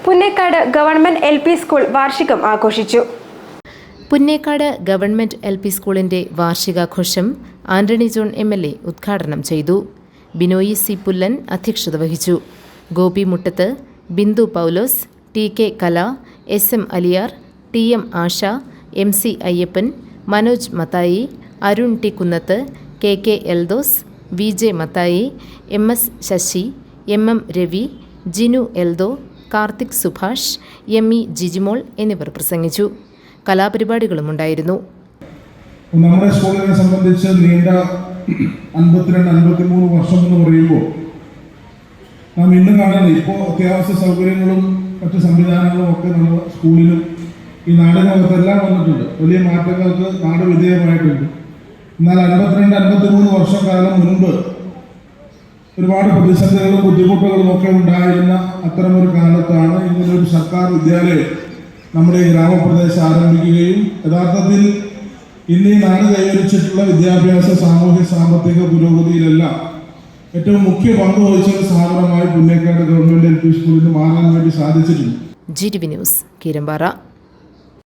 Punnekkad government LP school വാർഷികം ആഘോഷിച്ചു. Punnekkad government LP സ്കൂളിന്റെ വാർഷികാഘോഷം ആന്റണി ജോൺ MLA ഉദ്ഘാടനം ചെയ്തു. ബിനോയി C. പുല്ലൻ അധ്യക്ഷത വഹിച്ചു. ഗോപി മുട്ടത്ത്, ബിന്ദു പൗലോസ്, TK കല, SM അലിയാർ, TM ആശ, MC അയ്യപ്പൻ, മനോജ് മത്തായി, അരുൺ T. കുന്നത്ത്, KK Eldhose, VJ Mathai, MS Sasi, MM Ravi, Jinu Eldho, Karthik Subhash, ME Jijimol എന്നിവർ പ്രസംഗിച്ചു. കലാപരിപാടികളുമുണ്ടായിരുന്നു. നമ്മുടെ സ്കൂളിനെ സംബന്ധിച്ച് നീണ്ട 52-53 വർഷം എന്ന് പറയുമ്പോൾ നാം ഇന്ന് കാണുന്നത് ഇപ്പോൾ അത്യാവശ്യ സൗകര്യങ്ങളും മറ്റു സംവിധാനങ്ങളും ഒക്കെ നമ്മുടെ സ്കൂളിലും ഈ നാടിനകത്തെല്ലാം വന്നിട്ടുണ്ട്. വലിയ മാറ്റങ്ങൾക്ക് നാട് വിധേയമായിട്ടുണ്ട്. എന്നാൽ 52-53 വർഷക്കാലം മുൻപ് ഒരുപാട് പ്രതിസന്ധികളും ബുദ്ധിമുട്ടുകളും ഒക്കെ ഉണ്ടായിരുന്ന അത്തരമൊരു കാലത്താണ് ഇങ്ങനൊരു സർക്കാർ വിദ്യാലയം നമ്മുടെ ഈ ഗ്രാമപ്രദേശം ആരംഭിക്കുകയും യഥാർത്ഥത്തിൽ ഇന്ന് ഈ നാട് കൈവരിച്ചിട്ടുള്ള വിദ്യാഭ്യാസ, സാമൂഹ്യ, സാമ്പത്തിക പുരോഗതിയിലെല്ലാം ഏറ്റവും മുഖ്യ പങ്ക് വഹിച്ച ഒരു സ്ഥാപനമായി പുന്നേക്കാട് ഗവൺമെന്റ് LP സ്കൂളിന് മാറാൻ വേണ്ടി സാധിച്ചിട്ടുണ്ട്. GTV news, Keerampara.